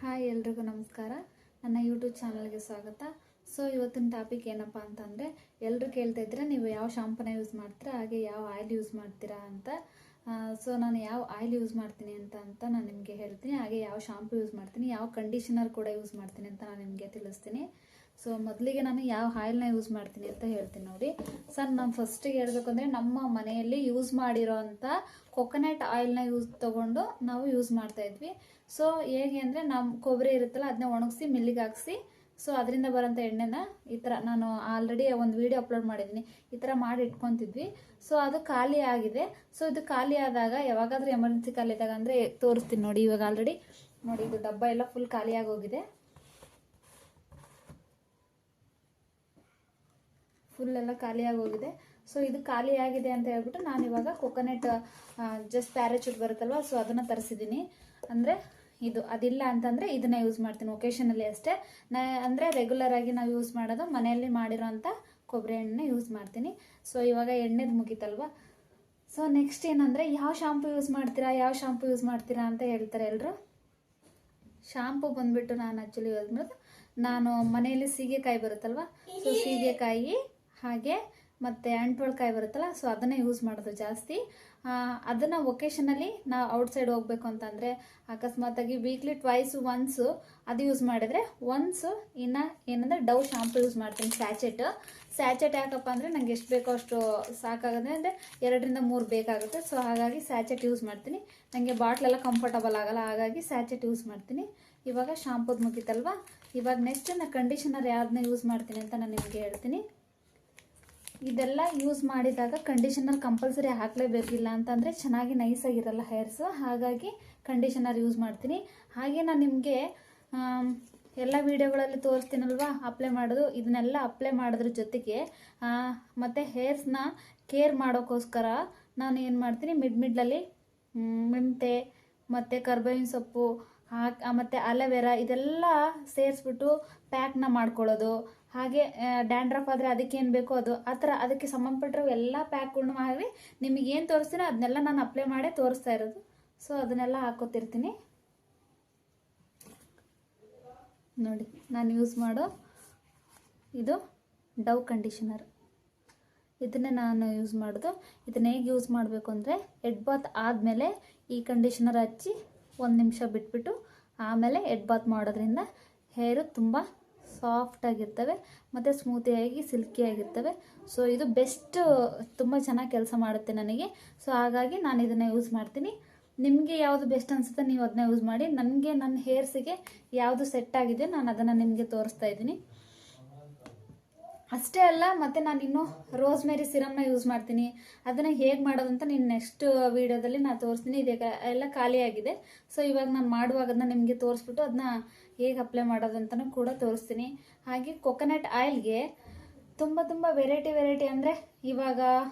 Hi ಎಲ್ರಿಗೂ ನಮಸ್ಕಾರ. ನನ್ನ ಯೂಟ್ಯೂಬ್ ಚಾನಲ್ಗೆ ಸ್ವಾಗತ. ಸೊ ಇವತ್ತಿನ ಟಾಪಿಕ್ ಏನಪ್ಪ ಅಂತಂದರೆ, ಎಲ್ಲರೂ ಕೇಳ್ತಾ ಇದ್ರೆ ನೀವು ಯಾವ ಶಾಂಪೂನ ಯೂಸ್ ಮಾಡ್ತೀರಾ, ಹಾಗೆ ಯಾವ ಆಯಿಲ್ ಯೂಸ್ ಮಾಡ್ತೀರಾ ಅಂತ. ಸೊ ನಾನು ಯಾವ ಆಯಿಲ್ ಯೂಸ್ ಮಾಡ್ತೀನಿ ಅಂತ ನಾನು ನಿಮಗೆ ಹೇಳ್ತೀನಿ. ಹಾಗೆ ಯಾವ ಶಾಂಪೂ ಯೂಸ್ ಮಾಡ್ತೀನಿ, ಯಾವ ಕಂಡೀಷನರ್ ಕೂಡ ಯೂಸ್ ಮಾಡ್ತೀನಿ ಅಂತ ನಾನು ನಿಮಗೆ ತಿಳಿಸ್ತೀನಿ. ಸೊ ಮೊದಲಿಗೆ ನಾನು ಯಾವ ಆಯಿಲ್ನ ಯೂಸ್ ಮಾಡ್ತೀನಿ ಅಂತ ಹೇಳ್ತೀನಿ ನೋಡಿ. ಸರ್ ನಾನು ಫಸ್ಟಿಗೆ ಹೇಳ್ಬೇಕಂದ್ರೆ, ನಮ್ಮ ಮನೆಯಲ್ಲಿ ಯೂಸ್ ಮಾಡಿರೋ ಅಂಥ ಕೊಕೊನಟ್ ಆಯಿಲ್ನ ತೊಗೊಂಡು ನಾವು ಯೂಸ್ ಮಾಡ್ತಾ ಇದ್ವಿ. ಸೊ ಹೇಗೆ ಅಂದರೆ, ನಮ್ಮ ಕೊಬ್ಬರಿ ಇರುತ್ತಲ್ಲ ಅದನ್ನ ಒಣಗಿಸಿ ಮಿಲ್ಲಿಗೆ ಹಾಕಿಸಿ, ಸೊ ಅದರಿಂದ ಬರೋಂಥ ಎಣ್ಣೆನ ಈ ಥರ ನಾನು ಆಲ್ರೆಡಿ ಒಂದು ವಿಡಿಯೋ ಅಪ್ಲೋಡ್ ಮಾಡಿದ್ದೀನಿ, ಈ ಥರ ಮಾಡಿ ಇಟ್ಕೊತಿದ್ವಿ. ಸೊ ಅದು ಖಾಲಿ ಆಗಿದೆ. ಸೊ ಇದು ಖಾಲಿ ಆದಾಗ, ಯಾವಾಗಾದ್ರೂ ಎಮರ್ಜೆನ್ಸಿ ಖಾಲಿ ಆದಾಗ ಅಂದರೆ ತೋರಿಸ್ತೀನಿ ನೋಡಿ. ಇವಾಗ ಆಲ್ರೆಡಿ ನೋಡಿ, ಇದು ಡಬ್ಬ ಎಲ್ಲ ಫುಲ್ ಖಾಲಿಯಾಗಿ ಹೋಗಿದೆ, ಫುಲ್ ಎಲ್ಲ ಖಾಲಿಯಾಗಿ ಹೋಗಿದೆ. ಸೊ ಇದು ಖಾಲಿ ಆಗಿದೆ ಅಂತ ಹೇಳ್ಬಿಟ್ಟು ನಾನು ಇವಾಗ ಕೊಕೊನಟ್ ಜಸ್ಟ್ ಪ್ಯಾರಾಚೂಟ್ ಬರುತ್ತಲ್ವ, ಸೊ ಅದನ್ನು ತರಿಸಿದ್ದೀನಿ. ಅಂದರೆ ಇದು ಅದಿಲ್ಲ ಅಂತಂದರೆ ಇದನ್ನ ಯೂಸ್ ಮಾಡ್ತೀನಿ ಒಕೇಶನಲ್ಲಿ ಅಷ್ಟೇ. ಅಂದರೆ ರೆಗ್ಯುಲರ್ ಆಗಿ ನಾವು ಯೂಸ್ ಮಾಡೋದು ಮನೆಯಲ್ಲಿ ಮಾಡಿರೋಂಥ ಕೊಬ್ಬರಿ ಎಣ್ಣೆ ಯೂಸ್ ಮಾಡ್ತೀನಿ. ಸೊ ಇವಾಗ ಎಣ್ಣೆದು ಮುಗೀತಲ್ವ. ಸೊ ನೆಕ್ಸ್ಟ್ ಏನಂದರೆ, ಯಾವ ಶಾಂಪು ಯೂಸ್ ಮಾಡ್ತೀರಾ ಅಂತ ಹೇಳ್ತಾರೆ ಎಲ್ಲರೂ. ಶಾಂಪು ಬಂದುಬಿಟ್ಟು ನಾನು ಆ್ಯಕ್ಚುಲಿ ಯೂಸ್ ಮಾಡೋದು, ನಾನು ಮನೆಯಲ್ಲಿ ಸೀಗೆಕಾಯಿ ಬರುತ್ತಲ್ವ, ಸೊ ಸೀಗೆಕಾಯಿ ಹಾಗೆ ಮತ್ತು ಅಂಟ್ವಳ್ಕಾಯಿ ಬರುತ್ತಲ್ಲ, ಸೊ ಅದನ್ನೇ ಯೂಸ್ ಮಾಡೋದು ಜಾಸ್ತಿ. ಅದನ್ನು ಒಕೇಶನಲ್ಲಿ ನಾವು ಔಟ್ಸೈಡ್ ಹೋಗ್ಬೇಕು ಅಂತಂದರೆ, ಅಕಸ್ಮಾತಾಗಿ ವೀಕ್ಲಿ ಒನ್ಸು ಅದು ಯೂಸ್ ಮಾಡಿದರೆ, ಒನ್ಸು ಇನ್ನು ಏನಂದರೆ ಡವ್ ಶಾಂಪು ಯೂಸ್ ಮಾಡ್ತೀನಿ. ಸ್ಯಾಚೆಟ್ ಯಾಕಪ್ಪ ಅಂದರೆ, ನಂಗೆ ಎಷ್ಟು ಬೇಕೋ ಅಷ್ಟು ಸಾಕಾಗುತ್ತೆ, ಅಂದರೆ 2-3 ಬೇಕಾಗುತ್ತೆ. ಸೊ ಹಾಗಾಗಿ ಸ್ಯಾಚೆಟ್ ಯೂಸ್ ಮಾಡ್ತೀನಿ. ನನಗೆ ಬಾಟ್ಲೆಲ್ಲ ಕಂಫರ್ಟಬಲ್ ಆಗಲ್ಲ, ಹಾಗಾಗಿ ಸ್ಯಾಚೆಟ್ ಯೂಸ್ ಮಾಡ್ತೀನಿ. ಇವಾಗ ಶಾಂಪೂದು ಮುಗೀತಲ್ವ. ಇವಾಗ ನೆಕ್ಸ್ಟ್ ನಾನು ಕಂಡೀಷನರ್ ಯಾವ್ದನ್ನ ಯೂಸ್ ಮಾಡ್ತೀನಿ ಅಂತ ನಾನು ನಿಮಗೆ ಹೇಳ್ತೀನಿ. ಇದೆಲ್ಲ ಯೂಸ್ ಮಾಡಿದಾಗ ಕಂಡೀಷನರ್ ಕಂಪಲ್ಸರಿ ಹಾಕಲೇಬೇಕಿಲ್ಲ ಅಂತಂದರೆ ಚೆನ್ನಾಗಿ ನೈಸಾಗಿರಲ್ಲ ಹೇರ್ಸು, ಹಾಗಾಗಿ ಕಂಡೀಷನರ್ ಯೂಸ್ ಮಾಡ್ತೀನಿ. ಹಾಗೆ ನಾನು ನಿಮಗೆ ಎಲ್ಲ ವೀಡಿಯೋಗಳಲ್ಲಿ ತೋರಿಸ್ತೀನಲ್ವ ಅಪ್ಲೈ ಮಾಡೋದು, ಇದನ್ನೆಲ್ಲ ಅಪ್ಲೈ ಮಾಡೋದ್ರ ಜೊತೆಗೆ ಮತ್ತು ಹೇರ್ಸ್ನ ಕೇರ್ ಮಾಡೋಕ್ಕೋಸ್ಕರ ನಾನು ಏನು ಮಾಡ್ತೀನಿ, ಮಿಡ್ಲಲ್ಲಿ ಮೆಂತೆ ಮತ್ತು ಕರ್ಬೇವಿನ ಸೊಪ್ಪು ಮತ್ತು ಅಲೋವೆರಾ ಇದೆಲ್ಲ ಸೇರಿಸ್ಬಿಟ್ಟು ಪ್ಯಾಕ್ನ ಮಾಡ್ಕೊಳ್ಳೋದು. ಹಾಗೆ ಡ್ಯಾಂಡ್ರಫ್ ಆದರೆ ಅದಕ್ಕೇನು ಬೇಕೋ ಅದು, ಆ ಥರ ಅದಕ್ಕೆ ಸಂಬಂಧಪಟ್ಟಿರೋ ಎಲ್ಲ ಪ್ಯಾಕ್ಗಳನ್ನ ಮಾಡಿ ನಿಮಗೇನು ತೋರಿಸ್ತೀನೋ ಅದನ್ನೆಲ್ಲ ನಾನು ಅಪ್ಲೈ ಮಾಡೇ ತೋರಿಸ್ತಾ ಇರೋದು. ಸೊ ಅದನ್ನೆಲ್ಲ ಹಾಕೋತಿರ್ತೀನಿ ನೋಡಿ. ನಾನು ಯೂಸ್ ಮಾಡೋ ಇದು ಡವ್ ಕಂಡೀಷನರ್, ಇದನ್ನೇ ನಾನು ಯೂಸ್ ಮಾಡೋದು. ಇದನ್ನ ಹೇಗೆ ಯೂಸ್ ಮಾಡಬೇಕು ಅಂದರೆ, ಹೆಡ್ ಬಾತ್ ಆದಮೇಲೆ ಈ ಕಂಡೀಷನರ್ ಹಚ್ಚಿ 1 ನಿಮಿಷ ಬಿಟ್ಬಿಟ್ಟು ಆಮೇಲೆ ಹೆಡ್ ಬಾತ್ ಮಾಡೋದ್ರಿಂದ ಹೇರು ತುಂಬ ಸಾಫ್ಟಾಗಿರ್ತವೆ ಮತ್ತು ಸ್ಮೂತಿಯಾಗಿ ಸಿಲ್ಕಿಯಾಗಿರ್ತವೆ. ಸೊ ಇದು ಬೆಸ್ಟು, ತುಂಬ ಚೆನ್ನಾಗಿ ಕೆಲಸ ಮಾಡುತ್ತೆ ನನಗೆ. ಸೊ ಹಾಗಾಗಿ ನಾನು ಇದನ್ನು ಯೂಸ್ ಮಾಡ್ತೀನಿ. ನಿಮಗೆ ಯಾವುದು ಬೆಸ್ಟ್ ಅನಿಸುತ್ತೆ ನೀವು ಅದನ್ನ ಯೂಸ್ ಮಾಡಿ. ನನಗೆ ನನ್ನ ಹೇರ್ಸಿಗೆ ಯಾವುದು ಸೆಟ್ ಆಗಿದೆ ನಾನು ಅದನ್ನು ನಿಮಗೆ ತೋರಿಸ್ತಾ ಇದ್ದೀನಿ. ಅಷ್ಟೇ ಅಲ್ಲ, ಮತ್ತು ನಾನು ಇನ್ನೂ ರೋಸ್ಮೇರಿ ಸಿರಮ್ನ ಯೂಸ್ ಮಾಡ್ತೀನಿ. ಅದನ್ನು ಹೇಗೆ ಮಾಡೋದಂತ ನೀನು ನೆಕ್ಸ್ಟ್ ವೀಡಿಯೋದಲ್ಲಿ ನಾನು ತೋರಿಸ್ತೀನಿ. ಇದೀಗ ಎಲ್ಲ ಖಾಲಿಯಾಗಿದೆ. ಸೊ ಇವಾಗ ನಾನು ಮಾಡುವಾಗ ಅದನ್ನ ನಿಮಗೆ ತೋರಿಸ್ಬಿಟ್ಟು ಅದನ್ನ ಹೇಗೆ ಅಪ್ಲೈ ಮಾಡೋದಂತನೂ ಕೂಡ ತೋರಿಸ್ತೀನಿ. ಹಾಗೆ ಕೊಕೊನಟ್ ಆಯಿಲ್ಗೆ ತುಂಬ ವೆರೈಟಿ ಅಂದರೆ, ಇವಾಗ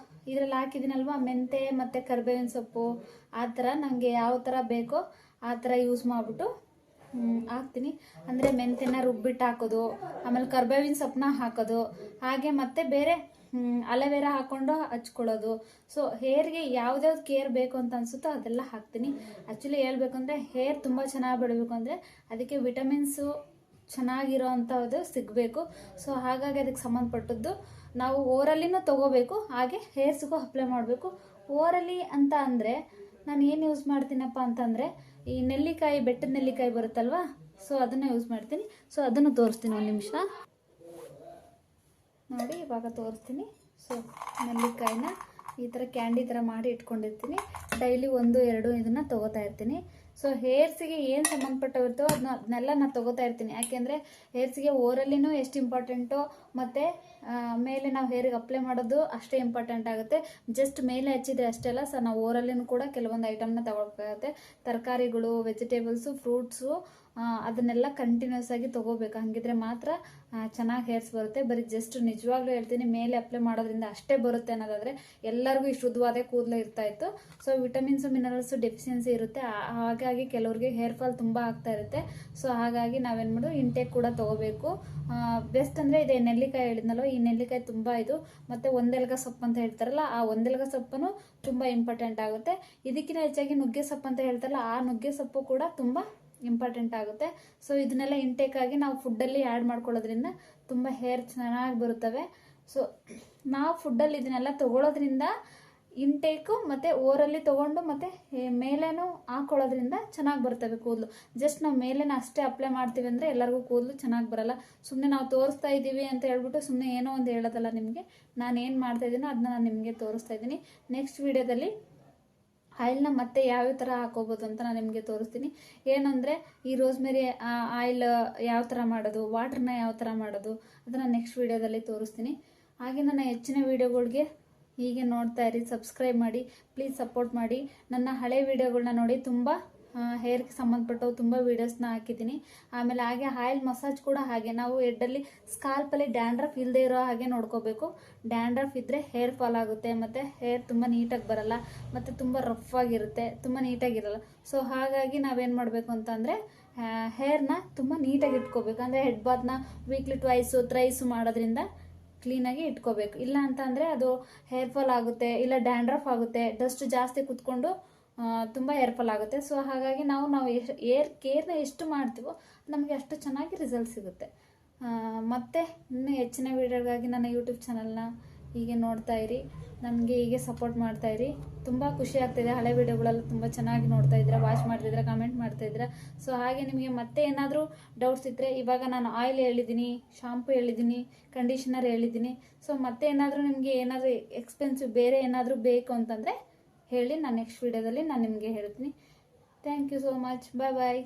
ಇದರಲ್ಲಿ ಹಾಕಿದ್ದೀನಲ್ವ ಮೆಂತೆ ಮತ್ತು ಕರ್ಬೇವಿನ ಸೊಪ್ಪು, ಆ ಥರ ನನಗೆ ಯಾವ ಥರ ಬೇಕೋ ಆ ಥರ ಯೂಸ್ ಮಾಡಿಬಿಟ್ಟು ಹಾಕ್ತೀನಿ. ಅಂದರೆ ಮೆಂತೆನ ರುಬ್ಬಿಟ್ಟು ಹಾಕೋದು, ಆಮೇಲೆ ಕರ್ಬೇವಿನ ಸೊಪ್ಪನ್ನ ಹಾಕೋದು, ಹಾಗೆ ಮತ್ತು ಬೇರೆ ಅಲೋವೆರಾ ಹಾಕ್ಕೊಂಡು ಹಚ್ಕೊಳ್ಳೋದು. ಸೊ ಹೇರ್ಗೆ ಯಾವ್ದ್ಯಾವ್ದು ಕೇರ್ ಬೇಕು ಅಂತ ಅನಿಸುತ್ತೋ ಅದೆಲ್ಲ ಹಾಕ್ತೀನಿ. ಆ್ಯಕ್ಚುಲಿ ಹೇಳ್ಬೇಕಂದ್ರೆ, ಹೇರ್ ತುಂಬ ಚೆನ್ನಾಗಿ ಬೆಳಬೇಕು ಅಂದರೆ ಅದಕ್ಕೆ ವಿಟಮಿನ್ಸು ಚೆನ್ನಾಗಿರೋ ಅಂಥದ್ದು ಸಿಗಬೇಕು. ಸೊ ಹಾಗಾಗಿ ಅದಕ್ಕೆ ಸಂಬಂಧಪಟ್ಟದ್ದು ನಾವು ಓರಲ್ಲಿನೂ ತೊಗೋಬೇಕು, ಹಾಗೆ ಹೇರ್ಸ್ಗೂ ಅಪ್ಲೈ ಮಾಡಬೇಕು. ಓರಲ್ಲಿ ಅಂತ ಅಂದರೆ ನಾನು ಏನು ಯೂಸ್ ಮಾಡ್ತೀನಪ್ಪ ಅಂತಂದರೆ, ಈ ನೆಲ್ಲಿಕಾಯಿ, ಬೆಟ್ಟದ ನೆಲ್ಲಿಕಾಯಿ ಬರುತ್ತಲ್ವ, ಸೊ ಅದನ್ನು ಯೂಸ್ ಮಾಡ್ತೀನಿ. ಸೊ ಅದನ್ನು ತೋರಿಸ್ತೀನಿ, 1 ನಿಮಿಷ ನೋಡಿ. ಇವಾಗ ತೋರಿಸ್ತೀನಿ. ಸೊ ನೆಲ್ಲಿಕಾಯಿನ ಈ ಥರ ಕ್ಯಾಂಡಿ ಥರ ಮಾಡಿ ಇಟ್ಕೊಂಡಿರ್ತೀನಿ. ಡೈಲಿ 1-2 ಇದನ್ನು ತೊಗೋತಾ ಇರ್ತೀನಿ. ಸೊ ಹೇರ್ಸಿಗೆ ಏನು ಸಂಬಂಧಪಟ್ಟವಿರ್ತೋ ಅದನ್ನೆಲ್ಲ ನಾನು ತೊಗೋತಾ ಇರ್ತೀನಿ. ಯಾಕೆಂದರೆ ಹೇರ್ಸಿಗೆ ಓರಲ್ಲಿನೂ ಎಷ್ಟು ಇಂಪಾರ್ಟೆಂಟೋ, ಮತ್ತು ಮೇಲೆ ನಾವು ಹೇರಿಗೆ ಅಪ್ಲೈ ಮಾಡೋದು ಅಷ್ಟೇ ಇಂಪಾರ್ಟೆಂಟ್ ಆಗುತ್ತೆ. ಜಸ್ಟ್ ಮೇಲೆ ಹಚ್ಚಿದ್ರೆ ಅಷ್ಟೇ ಅಲ್ಲ, ಸೊ ನಾವು ಓರಲ್ಲಿನೂ ಕೂಡ ಕೆಲವೊಂದು ಐಟಮ್ನ ತಗೊಳ್ಬೇಕಾಗುತ್ತೆ. ತರಕಾರಿಗಳು, ವೆಜಿಟೇಬಲ್ಸು, ಫ್ರೂಟ್ಸು ಅದನ್ನೆಲ್ಲ ಕಂಟಿನ್ಯೂಸ್ ಆಗಿ ತೊಗೋಬೇಕು. ಹಾಗಿದ್ರೆ ಮಾತ್ರ ಚೆನ್ನಾಗಿ ಹೇರ್ಸ್ ಬರುತ್ತೆ. ಬರೀ ಜಸ್ಟ್ ನಿಜವಾಗ್ಲೂ ಹೇಳ್ತೀನಿ, ಮೇಲೆ ಅಪ್ಲೈ ಮಾಡೋದ್ರಿಂದ ಅಷ್ಟೇ ಬರುತ್ತೆ ಅನ್ನೋದಾದರೆ ಎಲ್ಲರಿಗೂ ಇಷ್ಟು ಉದ್ದವಾದ ಕೂದಲು ಇರ್ತಾಯಿತ್ತು. ಸೊ ವಿಟಮಿನ್ಸು, ಮಿನರಲ್ಸು ಡೆಫಿಷಿಯನ್ಸಿ ಇರುತ್ತೆ. ಹಾಗಾಗಿ ಕೆಲವ್ರಿಗೆ ಹೇರ್ ಫಾಲ್ ತುಂಬ ಆಗ್ತಾ ಇರುತ್ತೆ. ಸೊ ಹಾಗಾಗಿ ನಾವೇನು ಮಾಡೋದು, ಇಂಟೇಕ್ ಕೂಡ ತೊಗೋಬೇಕು. ಬೆಸ್ಟ್ ಅಂದರೆ ಇದೆ ನೆಲ್ಲಿಕಾಯಿ ಹೇಳಿದ್ನಲ್ಲೋ, ಈ ನೆಲ್ಲಿಕಾಯಿ ತುಂಬ ಇದು. ಮತ್ತು ಒಂದೆಲಗ ಸೊಪ್ಪು ಅಂತ ಹೇಳ್ತಾರಲ್ಲ, ಆ ಒಂದೆಲಗ ಸೊಪ್ಪನ್ನು ತುಂಬ ಇಂಪಾರ್ಟೆಂಟ್ ಆಗುತ್ತೆ. ಇದಕ್ಕಿಂತ ಹೆಚ್ಚಾಗಿ ನುಗ್ಗೆ ಸೊಪ್ಪು ಅಂತ ಹೇಳ್ತಾರಲ್ಲ, ಆ ನುಗ್ಗೆ ಸೊಪ್ಪು ಕೂಡ ತುಂಬ ಇಂಪಾರ್ಟೆಂಟ್ ಆಗುತ್ತೆ. ಸೊ ಇದನ್ನೆಲ್ಲ ಇಂಟೇಕ್ ಆಗಿ ನಾವು ಫುಡ್ಡಲ್ಲಿ ಆ್ಯಡ್ ಮಾಡ್ಕೊಳ್ಳೋದ್ರಿಂದ ತುಂಬ ಹೇರ್ ಚೆನ್ನಾಗಿ ಬರುತ್ತವೆ. ಸೊ ನಾವು ಫುಡ್ಡಲ್ಲಿ ಇದನ್ನೆಲ್ಲ ತೊಗೊಳೋದ್ರಿಂದ ಇಂಟೇಕು ಮತ್ತು ಓರಲ್ಲಿ ತೊಗೊಂಡು ಮತ್ತು ಮೇಲೇನೂ ಹಾಕೊಳ್ಳೋದ್ರಿಂದ ಚೆನ್ನಾಗಿ ಬರ್ತವೆ ಕೂದಲು. ಜಸ್ಟ್ ನಾವು ಮೇಲೇನ ಅಷ್ಟೇ ಅಪ್ಲೈ ಮಾಡ್ತೀವಿ ಅಂದರೆ ಎಲ್ಲರಿಗೂ ಕೂದಲು ಚೆನ್ನಾಗಿ ಬರಲ್ಲ. ಸುಮ್ಮನೆ ನಾವು ತೋರಿಸ್ತಾ ಇದ್ದೀವಿ ಅಂತ ಹೇಳ್ಬಿಟ್ಟು ಸುಮ್ಮನೆ ಏನೋ ಒಂದು ಹೇಳೋದಲ್ಲ ನಿಮಗೆ. ನಾನು ಏನು ಮಾಡ್ತಾ ಇದ್ದೀನೋ ಅದನ್ನ ನಾನು ನಿಮಗೆ ತೋರಿಸ್ತಾ ಇದ್ದೀನಿ. ನೆಕ್ಸ್ಟ್ ವಿಡಿಯೋದಲ್ಲಿ ಆಯಿಲ್ನ ಮತ್ತೆ ಯಾವ್ಯಾವ ಥರ ಹಾಕೋಬೋದು ಅಂತ ನಾನು ನಿಮಗೆ ತೋರಿಸ್ತೀನಿ. ಏನಂದರೆ ಈ ರೋಸ್ಮೆರಿ ಆಯಿಲ್ ಯಾವ ಥರ ಮಾಡೋದು, ವಾಟ್ರನ್ನ ಯಾವ ಥರ ಮಾಡೋದು ಅದನ್ನು ನೆಕ್ಸ್ಟ್ ವಿಡಿಯೋದಲ್ಲಿ ತೋರಿಸ್ತೀನಿ. ಹಾಗೆ ನನ್ನ ಹೆಚ್ಚಿನ ವಿಡಿಯೋಗಳಿಗೆ ಹೀಗೆ ನೋಡ್ತಾ ಇರಿ, ಸಬ್ಸ್ಕ್ರೈಬ್ ಮಾಡಿ, ಪ್ಲೀಸ್ ಸಪೋರ್ಟ್ ಮಾಡಿ. ನನ್ನ ಹಳೆ ವಿಡಿಯೋಗಳನ್ನ ನೋಡಿ, ತುಂಬ ಹೇರ್ಗೆ ಸಂಬಂಧಪಟ್ಟವು ತುಂಬ ವೀಡಿಯೋಸ್ನ ಹಾಕಿದ್ದೀನಿ. ಆಮೇಲೆ ಹಾಗೆ ಆಯಿಲ್ ಮಸಾಜ್ ಕೂಡ ಹಾಗೆ ನಾವು ಹೆಡ್ಡಲ್ಲಿ ಸ್ಕಾಲ್ಪಲ್ಲಿ ಡ್ಯಾಂಡ್ರಫ್ ಇಲ್ಲದೆ ಇರೋ ಹಾಗೆ ನೋಡ್ಕೋಬೇಕು. ಡ್ಯಾಂಡ್ರಫ್ ಇದ್ದರೆ ಹೇರ್ ಫಾಲ್ ಆಗುತ್ತೆ ಮತ್ತು ಹೇರ್ ತುಂಬ ನೀಟಾಗಿ ಬರಲ್ಲ ಮತ್ತು ತುಂಬ ರಫ್ ಆಗಿರುತ್ತೆ, ತುಂಬ ನೀಟಾಗಿರಲ್ಲ. ಸೊ ಹಾಗಾಗಿ ನಾವೇನು ಮಾಡಬೇಕು ಅಂತಂದರೆ ಹೇರ್ನ ತುಂಬ ನೀಟಾಗಿ ಇಟ್ಕೋಬೇಕು. ಅಂದರೆ ಹೆಡ್ ಬಾತ್ನ ವೀಕ್ಲಿ ಥ್ರೈಸು ಮಾಡೋದ್ರಿಂದ ಕ್ಲೀನಾಗಿ ಇಟ್ಕೋಬೇಕು. ಇಲ್ಲ ಅಂತ ಅಂದರೆ ಅದು ಹೇರ್ ಫಾಲ್ ಆಗುತ್ತೆ, ಇಲ್ಲ ಡ್ಯಾಂಡ್ರಫ್ ಆಗುತ್ತೆ, ಡಸ್ಟ್ ಜಾಸ್ತಿ ಕುತ್ಕೊಂಡು ತುಂಬ ಹೇರ್ ಫಾಲ್ ಆಗುತ್ತೆ. ಸೊ ಹಾಗಾಗಿ ನಾವು ಏರ್ ಕೇರ್ನ ಎಷ್ಟು ಮಾಡ್ತೀವೋ ನಮಗೆ ಅಷ್ಟು ಚೆನ್ನಾಗಿ ರಿಸಲ್ಟ್ ಸಿಗುತ್ತೆ. ಮತ್ತು ಇನ್ನೂ ಹೆಚ್ಚಿನ ವೀಡಿಯೋಗಾಗಿ ನನ್ನ ಯೂಟ್ಯೂಬ್ ಚಾನಲ್ನ ಹೀಗೆ ನೋಡ್ತಾ ಇರಿ, ನನಗೆ ಹೀಗೆ ಸಪೋರ್ಟ್ ಮಾಡ್ತಾ ಇರಿ. ತುಂಬ ಖುಷಿ ಆಗ್ತಾಯಿದೆ. ಹಳೆ ವೀಡಿಯೋಗಳೆಲ್ಲ ತುಂಬ ಚೆನ್ನಾಗಿ ನೋಡ್ತಾ ಇದ್ದೀರಾ, ವಾಚ್ ಮಾಡ್ತಿದ್ದೀರಾ, ಕಮೆಂಟ್ ಮಾಡ್ತಾಯಿದ್ದೀರಾ. ಸೊ ಹಾಗೆ ನಿಮಗೆ ಮತ್ತೆ ಏನಾದರೂ ಡೌಟ್ಸ್ ಇದ್ದರೆ, ಇವಾಗ ನಾನು ಆಯಿಲ್ ಹೇಳಿದ್ದೀನಿ, ಶಾಂಪು ಹೇಳಿದ್ದೀನಿ, ಕಂಡೀಷನರ್ ಹೇಳಿದ್ದೀನಿ. ಸೊ ಮತ್ತೆ ಏನಾದರೂ ನಿಮಗೆ ಏನಾದರೂ ಎಕ್ಸ್ಪೆನ್ಸಿವ್ ಬೇರೆ ಏನಾದರೂ ಬೇಕು ಅಂತಂದರೆ ಹೇಳಿ, ನಾನು ನೆಕ್ಸ್ಟ್ ವಿಡಿಯೋದಲ್ಲಿ ನಾನು ನಿಮಗೆ ಹೇಳ್ತೀನಿ. Thank you so much. Bye bye.